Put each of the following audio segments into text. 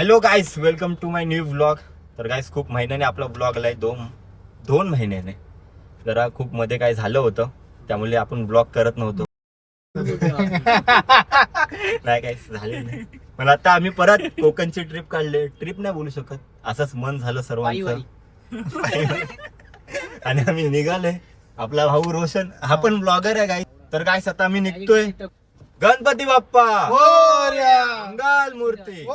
Hello guys, welcome to my new vlog. तर guys खूप महिन्याने आपला व्लॉग आलाय. दोन महिन्याने जरा खूप मध्ये काय झालं होतं, त्यामुळे आपण व्लॉग करत नव्हतो. नाही काय झाले नाही, पण आता आम्ही परत कोकणची ट्रिप काढले. ट्रिप नाही बोलू शकत, असंच मन झालं सर्वांचं. आणि आम्ही निघाले. आपला भाऊ रोशन हा पण ब्लॉगर आहे गाईस. तर गाईस आता आम्ही निघतोय. गणपती बाप्पा मंगल मूर्ती.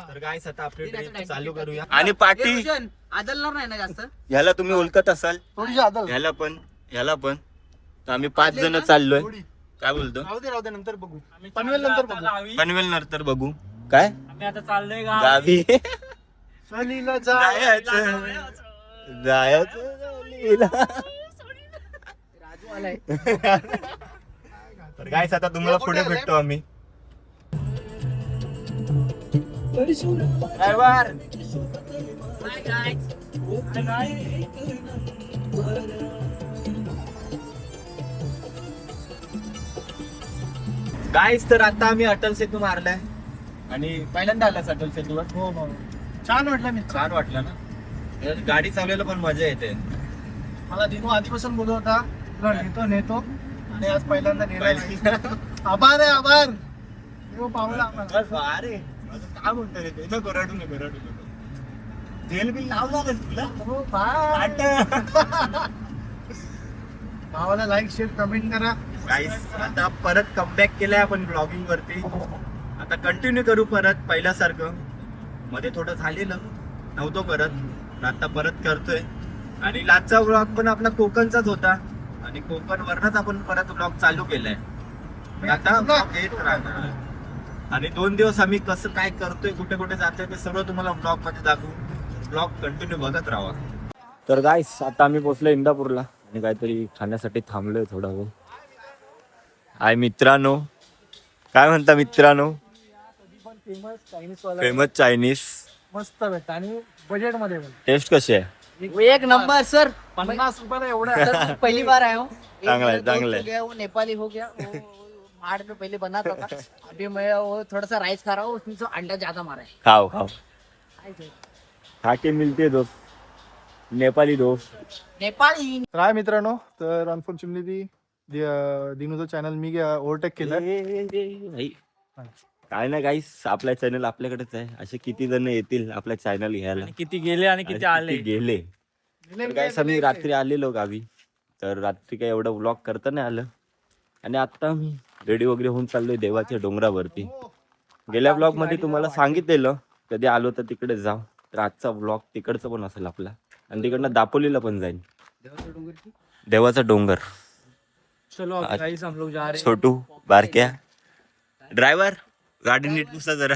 तर गाईस आता आपली ट्रिप चालू करूया. आणि पाठी आदलणार नाही ना जास्त. ह्याला तुम्ही ओळखत असाल, ह्याला पण तर आम्ही 5 जण चाललोय. काय बोलतो? राहू दे नंतर बघू. पनवेल नंतर बघू. काय आम्ही आता चाललोय गावी सहलीला जायचं सहलीला. राजू आलाय. तर गाईस आता तुम्हाला पुढे भेटतो आम्ही. गाईस तर आता आम्ही अटल सेतू मारलाय. आणि पहिल्यांदा आलास अटल सेतूवर? हो छान वाटलं मी. छान वाटलं ना? गाडी चालवायला पण मजा येते. मला दिनू आधीपासून बोलत होता तुला नेतो आणि आज पहिल्यांदा नेला. आभार आहे आभार. पावला अरे काय म्हणतो रे ते? नको रडू नको. तेल बिल लावणार तुला? भावाला लाईक शेअर कमेंट करा. गाईस आता परत कमबॅक केलाय आपण ब्लॉगिंग वरती. आता कंटिन्यू करू परत पहिल्यासारखं. मध्ये थोडं झालेलं नव्हतं करत, आता परत करतोय. आणि लाजचा ब्लॉग पण आपला कोकणचाच होता आणि कोकण वरनच आपण परत ब्लॉग चालू केलाय. आता vlog येत राहणार. आणि 2 दिवस आम्ही कसं काय करतोय, कुठे कुठे जातोय ते सगळं तुम्हाला ब्लॉग मध्ये दाखवू. ब्लॉग कंटिन्यू बघत राहा. तर गाईस आता आम्ही पोहोचलो इंदापूरला आणि काहीतरी खाण्यासाठी थांबलोय थोडा वेळ. हाय मित्रांनो, काय म्हणता मित्रांनो? फेमस चायनीज मस्त भेटत आणि बजेट मध्ये पण. टेस्ट कशी आहे? एक नंबर सर. 50 रुपयाला एवढा. सर पहली बार आया हूँ. चांगला है, एक चांगला है. दोस्त हो गया, वो नेपाली हो गया. वो मार्ट में पहले बना था. अभी मैं वो थोड़ा सा राइस खा रहा हूँ, उसमें से अंडा ज्यादा मारा है. खाओ खाके मिलते दोस्त, नेपाली दोस्त. नेपाली. काय मित्रांनो, तर अनफॉर्च्युनेटली दिनूचं चॅनल मी ओव्हरटेक केलं. काय नाही गाईस, आपला चॅनल आपल्याकडेच आहे. असे किती जण येतील आपल्या चॅनल घ्यायला, किती गेले आणि किती आले. गेले. गाईस आम्ही रात्री आलेलो गावी, तर रात्री काय एवढं व्लॉग करता नाही आलं. आणि आता मी रेडी वगैरे होऊन चाललोय देवाच्या डोंगरावरती. गेल्या व्लॉग मध्ये तुम्हाला सांगितलेलं कधी आलो तर तिकडे जाऊ. तर आजचा व्लॉग तिकडचं पण असेल आपला, आणि तिकडनं दापोलीला पण जाईल. देवाचा डोंगर. चलो गाइस हम लोग जा रहे हैं. छोटू बारक्या ड्रायव्हर गाडी नीट पुसा जरा.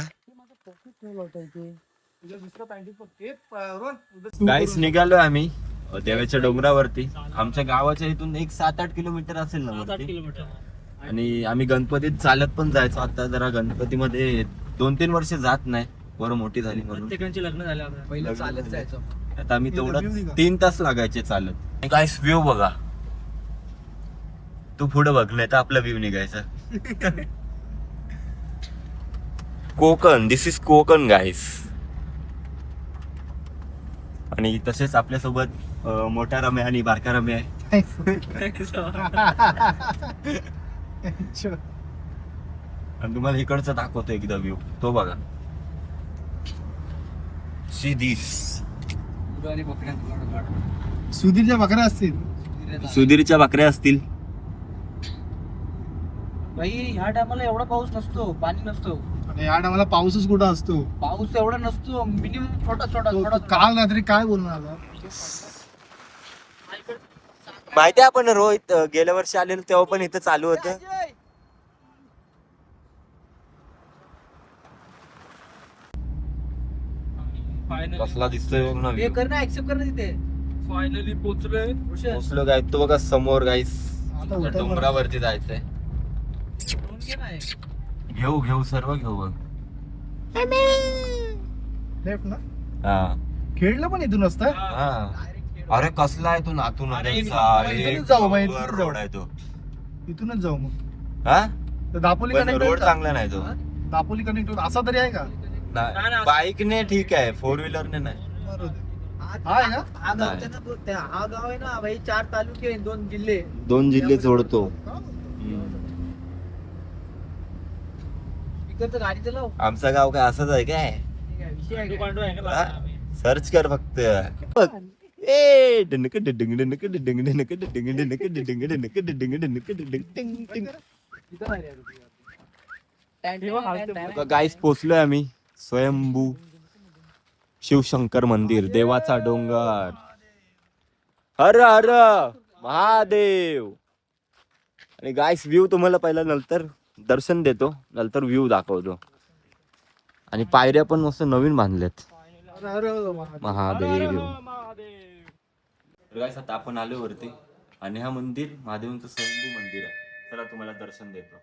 गाईस निघालोय आम्ही देवाच्या डोंगरावरती. आमच्या गावाच्या इथून एक 7-8 किलोमीटर असेल ना वरती. आणि आम्ही गणपतीत चालत पण जायचो. आता जरा गणपतीमध्ये 2-3 वर्ष जात नाही, बरं मोठी झाली म्हणून. प्रत्येकांची लग्न झाले. पहिलं चालत जायचो. आता आम्ही तेवढं 3 तास लागायचे चालत. गाईस व्ह्यू बघा. तू पुढे बघ, नाही तर आपला व्ह्यू निघायचा. कोकण, दिस इज कोकण गाईस. आणि तसेच आपल्यासोबत मोठा रम्या आणि बारका रम्या आहे. आणि तुम्हाला इकडचं दाखवतो एकदा व्ह्यू, तो बघा. See this. सुधीरच्या बकऱ्या असतील. सुधीरच्या बकऱ्या असतील. भाई ह्या टायमाला एवढा पाऊस नसतो, पाणी नसतो. आणि या टायमाला पाऊसच कुठं असतो. पाऊस एवढा नसतो, मिनिमम छोटा. काल रात्री काय बोलणार आता? माहिती आहे आपण रोहित गेल्या वर्षी आलेलो तेव्हा पण इथं चालू होतं. कसला दिसतोय बघ ना हे view. कर ना, ऍक्सेप्ट कर ना तिथे. फायनली पोहोचलोय. पोचलो काय, तो बघा समोर गाईस. आता उतर डोंगरावरती जायचंय. घेऊ सर्व घेऊ बघ. लेफ्ट ना. हा खेळलं पण इथून असतं. हा. अरे कसला आहे तो नातून इथूनच जाऊ बाई, इथूनच जाऊ. रोड आहे तो. इथूनच जाऊ मग. हा तर दापोली पण कनेक्ट रोड चांगला नाही तो. दापोली कनेक्ट असा तरी आहे का? बाईकने ठीक आहे, 4 व्हीलरने नाही. हा आहे का? हा गाव आहे ना, हा गाव आहे ना भाई, 4 तालुके 2 जिल्हे. 2 जिल्हे जोडतो. इकडचं गाडी चलाव आमचं गाव काय असंच आहे काय? विषय आहे का? सर्च कर फक्त. ए डनक डडंग डनक डडंग डनक डडंग डनक डडंग डनक डडंग डनक डडंग टिंग टिंग. गाईस पोचलोय आम्ही स्वयंभू शिवशंकर मंदिर, देवाचा डोंगर. हर हर महादेव. आणि गाईस व्ह्यू तुम्हाला पहिला नंतर दर्शन देतो, नंतर व्ह्यू दाखवतो. आणि पायऱ्या पण मस्त नवीन बांधल्यात. महादेव. गाईस आता आपण आलो वरती आणि हा मंदिर महादेवांचं स्वयंभू मंदिर आहे. चला तुम्हाला दर्शन देतो.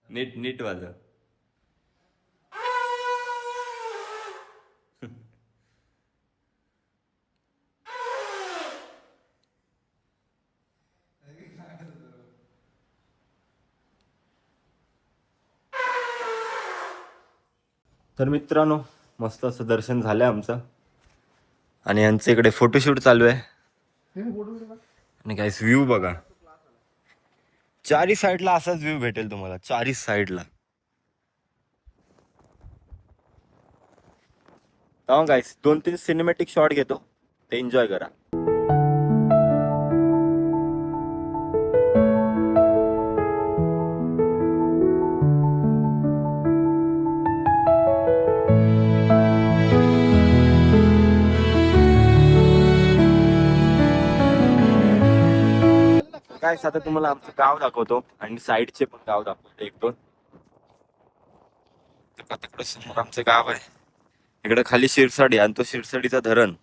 नीट नीट वाजव. तर मित्रांनो मस्त असं दर्शन झालंय आमचं आणि यांच्या इकडे फोटोशूट चालू आहे. आणि काहीच व्ह्यू बघा, चारी साईडला असाच व्ह्यू भेटेल तुम्हाला, चारी साईडला. गाईस 2-3 सिनेमॅटिक शॉट घेतो, ते एन्जॉय करा. काय आता तुम्हाला आमचं गाव दाखवतो आणि साईडचे पण गाव दाखवतो 1-2. तिकडे समोर आमचं गाव आहे, इकडे खाली शिरसाडी आणि तो शिरसाडीचा धरण.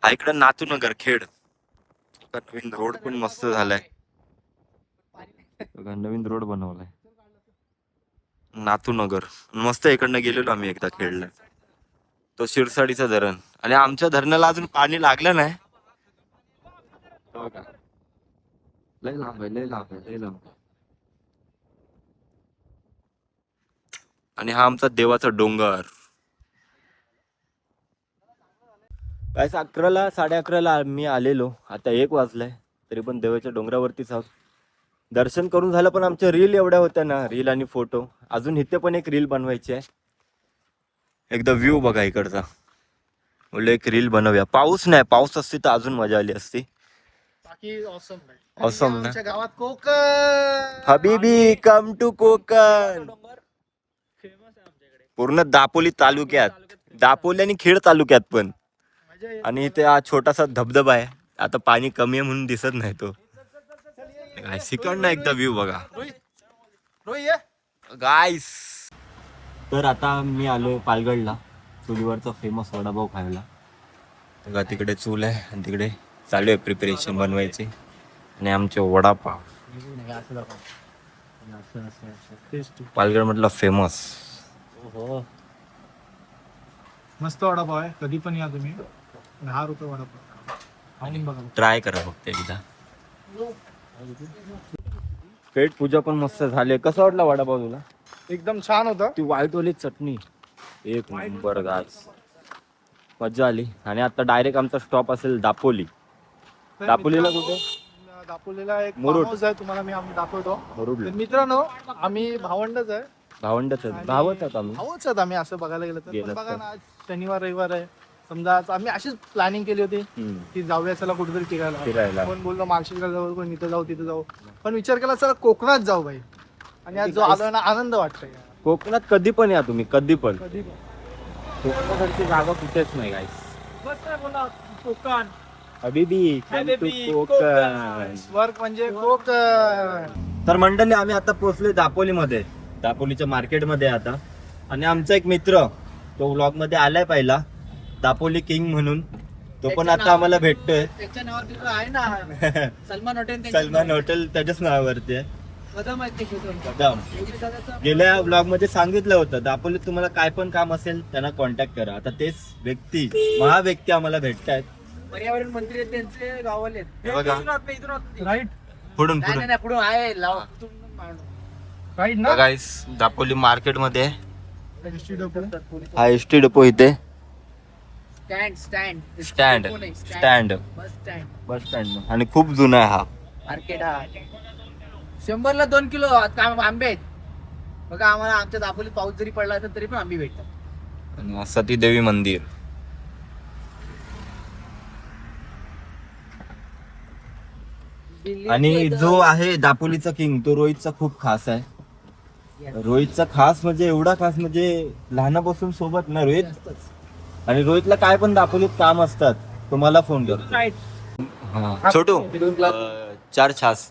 हा इकडे नातूनगर खेड. नवीन रोड पण मस्त झालाय, नवीन रोड बनवलाय नातूनगर मस्त. इकडनं गेलेलो आम्ही एकदा खेळला. तो शिरसाडीचा धरण आणि आमच्या धरणाला अजून पाणी लागलं नाही. लय लांब आहे, लय लांब आहे, लय लांब. आणि हा आमचा देवाचा डोंगर. काय 11ला 11:30 मी आलेलो, आता 1 वाजलाय तरी पण देवाच्या डोंगरावरतीच आहोत. दर्शन करून झालं पण आमच्या रील एवढ्या होत्या ना, रील आणि फोटो. अजून इथे पण एक रील बनवायची आहे. एकदा व्ह्यू बघा इकडचा, बोललो एक रील बनवूया. पाऊस नाही, पाऊस असती तर अजून मजा आली असती. बाकी ऑसम भाई. Awesome ना? आमच्या गावात कोकण. हबीबी कम टू कोकण. पूर्ण दापोली तालुक्यात, दापोली आणि खेड तालुक्यात पण. मजा येईल. आणि इथे हा छोटासा धबधबा आहे, आता पाणी कमी आहे म्हणून दिसत नाही तो. सिकंड एकदा व्ह्यू बघा रोई ये. गाईस. तर आता मी आलोय पालगडला, चुलीवरचा फेमस वडापाव खायला. बघा तिकडे चूल आहे आणि तिकडे चालू आहे प्रिपरेशन बनवायची. आणि आमचे वडापाव पालगड म्हटलं फेमस. मस्त वडापाव आहे, कधी पण या तुम्ही. 10 रुपये वडापाव आणि बघा. ट्राय करा फक्त एकदा. पेट पूजा पण मस्त झाली. कसा वाटला वडापाव तुला? एकदम छान होतं. ती व्हाईटवाली चटणी एक नंबर गाईस, मजा आली. आणि आता डायरेक्ट आमचा स्टॉप असेल दापोली. दापोलीला कुठे? दापोलीला एक मुरुड. farm house आहे, तुम्हाला मी आम्ही दाखवतो. मुरुडला. तर मित्रांनो आम्ही भावंडच आहे. भावंडच आहेत, भावच आहेत आम्ही. भावच आहेत आम्ही, असं बघायला गेलं तर. गेलं पण बघा तर. ना, आज शनिवार रविवार आहे. समजा आज आम्ही अशीच प्लॅनिंग केली होती की जाऊया चला कुठेतरी फिरायला. फिरायला. कोण बोललो मार्केटला जाऊ, कोण इथं जाऊ तिथं जाऊ. पण विचार केला चला कोकणात जाऊ भाई. आणि आज जो आलोय ना, आनंद वाटतोय. कोकणात कधी पण या तुम्ही, कधी पण. कधी पण कोकणासारखी जागा कुठेच नाही गाईस. बस काय बोला कोकण. हबीबी कोकण. वर्क म्हणजे कोकण. तर मंडळी आम्ही आता पोहोचलोय दापोलीमध्ये, दापोलीच्या मार्केटमध्ये आता. आणि आमचा एक मित्र तो व्लॉग मध्ये आलाय पहिला, दापोली किंग म्हणून. तो पण आता आम्हाला भेटतोय. त्याच्या नावावर तिकडं आहे ना सलमान हॉटेल. सलमान हॉटेल त्याच्याच नावावरती आहे. बदाम आहेत ते घेतो. बदाम. गेल्या ब्लॉग मध्ये सांगितलं होतं दापोलीत तुम्हाला काय पण काम असेल त्यांना कॉन्टॅक्ट करा. आता तेच व्यक्ती, महाव्यक्ती आम्हाला भेटतायत. पर्यावरण मंत्री आहेत त्यांचे गावाले आहेत. हे बघा. राईट पुढून नाही पुढून नाही पुढे आहे लाव राईट ना. गाईस दापोली मार्केट मध्ये एसटी डेपो. हा एसटी डेपो इथे. Stand stand stand stand bus stand bus stand आणि खूप जुना आहे हा. मार्केट हा 100ला 2 किलो आंबे आहेत बघा. आम्हाला आमच्या दापोली पाऊस जरी पडला असेल तरी पण आंबे भेटतात. आणि सतीदेवी मंदिर. आणि जो आहे दापोलीचा किंग तो रोहितचा खूप खास आहे. रोहितचा खास म्हणजे एवढा खास म्हणजे लहानापासून सोबत ना रोहित. आणि रोहितला काय पण दापोलीत काम असतात तुम्हाला फोन करतो. छोटू 4 छास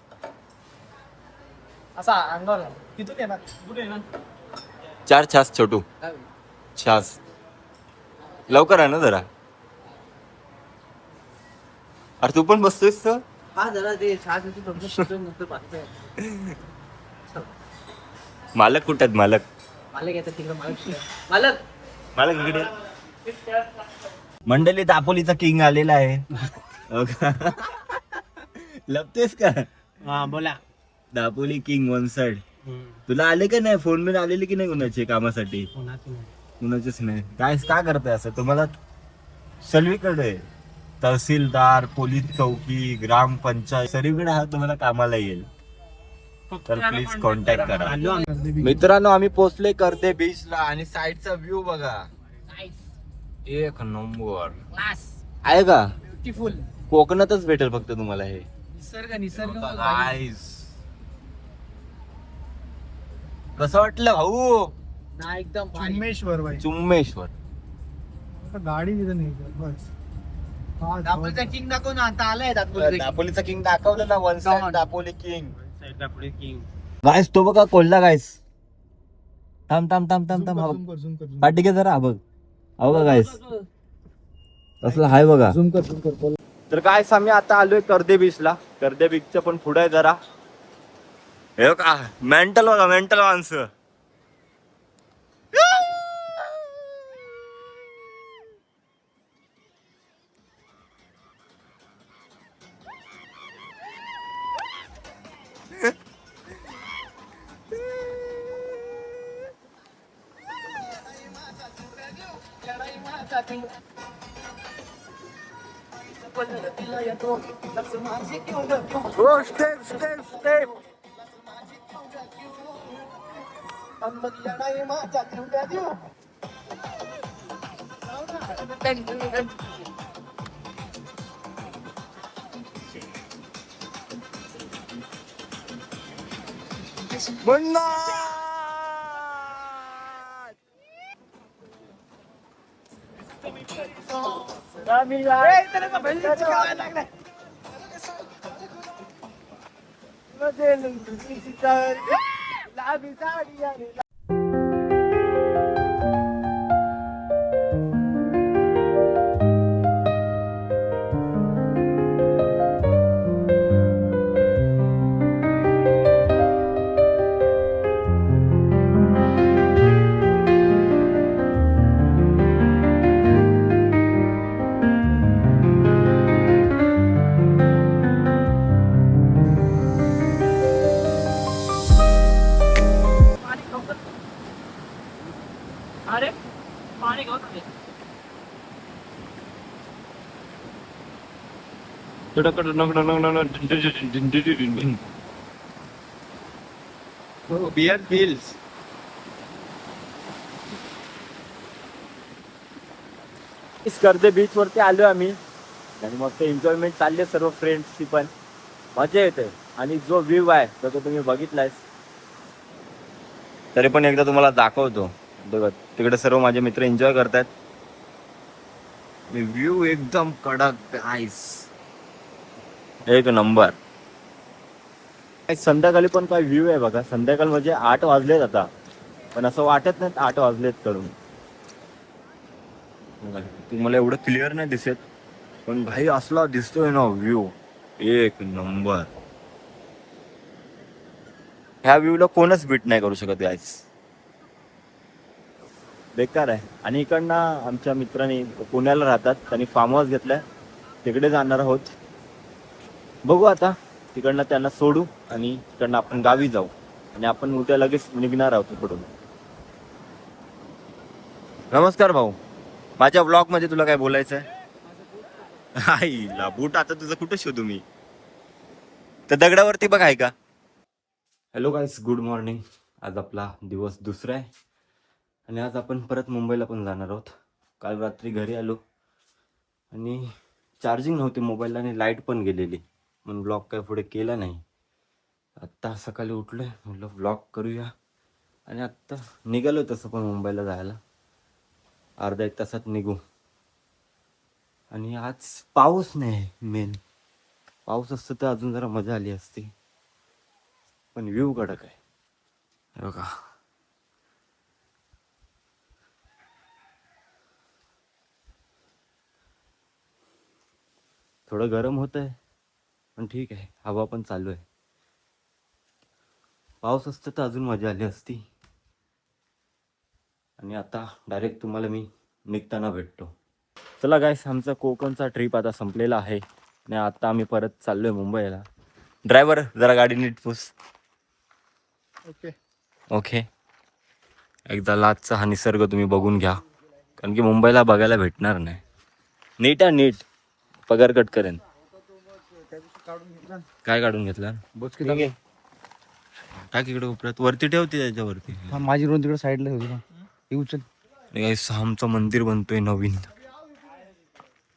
असा अंगावर किती येणार कुठे येणार. 4 छास छोटू छास. लवकर आहे ना जरा. अरे तू पण बसतोयस तर. हा जरा ते छास होती थोडंसं शिजवून नंतर पाहतोय. मालक कुठे आहेत मालक. मालक येतात तिकडे. मालक मालक इकडे. मंडळी दापोलीचा किंग आलेला आहे. लपतेस का. हा बोला. Dapoli king one side. तुला आले का नाही फोन बिन आलेले की नाही कुणाचे कामासाठी. कुणाचेच नाही. काय करताय असं तुम्हाला सर्वीकडे तहसीलदार, पोलीस चौकी, ग्रामपंचायत सर्वीकडे हा तुम्हाला कामाला येईल. तर प्लीज कॉन्टॅक्ट करा. मित्रांनो आम्ही पोहोचले करते बीचला आणि साईडचा व्ह्यू बघा. एक नंबर क्लास आहे का. ब्युटिफुल. कोकणातच भेटेल फक्त तुम्हाला हे. निसर्ग Guys. कसं वाटलं भाऊ. ना एकदम भारी. चिन्मेश्वर बाई. चुम्मेश्वर. गाडी तिथं नाही बस. हा, दापोलीचा किंग दाखव ना. आता आलाय दापोलीचा दापोलीचा किंग दाखवलं ना one Come side on. Dapoli king. Guys तो बघा कोल्हा गायस. थांब थांब थांब थांब थांब. zoom कर, zoom कर, zoom कर. पाठी घे जरा. बघ हो का गायस असलं हाय बघा. Zoom कर, zoom कर. तर गायस आम्ही आता आलोय कर्दे बीचला. कर्दे बीचच्या पण पुढे आहे जरा. हे का मेंटल बघा मेंटल माणसं. Step step step. अरे पाणी घेऊ. Beer hills. कर्दे बीच वरती आलोय आम्ही आणि मस्त एन्जॉयमेंट चालले सर्व फ्रेंड्सची पण मजा येते. आणि जो व्ह्यू आहे तो तुम्ही बघितलाय तरी पण एकदा तुम्हाला दाखवतो. बघा तिकडे सर्व माझे मित्र एन्जॉय करतात. व्ह्यू एकदम कडक गाईस. एक नंबर. संध्याकाळी पण काय व्ह्यू आहे बघा. संध्याकाळ म्हणजे 8 वाजलेत आता, पण असं वाटत नाही 8 वाजलेत करून. तुम्हाला एवढं क्लिअर नाही दिसत, पण भाई असला दिसतोय ना व्ह्यू, एक नंबर. ह्या व्ह्यूला कोणच बीट नाही करू शकत गाईस, बेकार आहे. आणि इकडनं आमच्या मित्रांनी पुण्याला राहतात, त्यांनी फार्म हाऊस घेतलाय, तिकडे जाणार आहोत. बघू आता, तिकडनं त्यांना सोडू आणि तिकडनं आपण गावी जाऊ आणि आपण उद्या लगेच निघणार आहोत इकडून. नमस्कार भाऊ, माझ्या ब्लॉग मध्ये तुला काय बोलायचं आहे? आईला बूट आता तुझं कुठं शोधू मी? तर दगडावरती बघ आहे का? हॅलो गाईस, गुड मॉर्निंग. आज आपला दिवस दुसरा आहे आणि आज आपण परत मुंबईला पण जाणार आहोत. काल रात्री घरी आलो आणि चार्जिंग नव्हती मोबाईलला आणि लाईट पण गेलेली, म्हणून ब्लॉग काय पुढे केला नाही. आत्ता सकाळी उठलोय, म्हटलं ब्लॉग करूया आणि आत्ता निघालो तसं पण मुंबईला जायला. अर्धा एक तासात निघू. आणि आज पाऊस नाही, मेन पाऊस असतं तर अजून जरा मजा आली असती, पण व्ह्यू कडक आहे हे बघा. थोडं गरम होत आहे पण ठीक आहे, हवा पण चालू आहे. पाऊस असतं तर अजून मजा आली असती. आणि आता डायरेक्ट तुम्हाला मी निघताना भेटतो. चला गाईस, आमचा कोकणचा ट्रिप आता संपलेला आहे आणि आता आम्ही परत चाललोय मुंबईला. ड्रायव्हर जरा गाडी नीट पुस. ओके. ओके. एकदा लाचचा हा निसर्ग तुम्ही बघून घ्या, कारण की मुंबईला बघायला भेटणार नाही. नीट आहे, नीट. पगार कट करेन. काय काढून घेतला? टाक इकडे उपरात, वरती ठेवते त्याच्यावरती. माझी रोड तिकडे साईडला होती ना, येऊ चल. आमचं मंदिर बनतोय नवीन,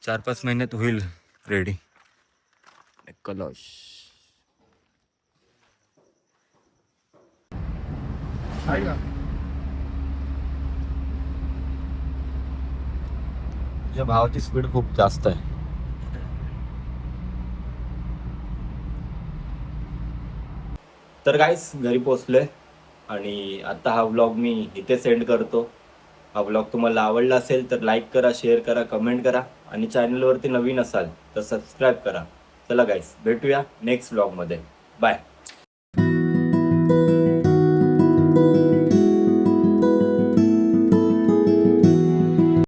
4-5 महिन्यात होईल रेडी. कलश आहे का? तुझ्या भावाची स्पीड खूप जास्त आहे. तर गाईस, घरी पोहोचलोय आणि आता हा व्लॉग मी इथे सेंड करतो. हा व्लॉग तुम्हाला आवडला असेल तर लाईक करा, शेअर करा, कमेंट करा आणि चॅनलवरती नवीन असाल तर सबस्क्राईब करा. चला गाईस, भेटूया नेक्स्ट व्लॉगमध्ये. बाय.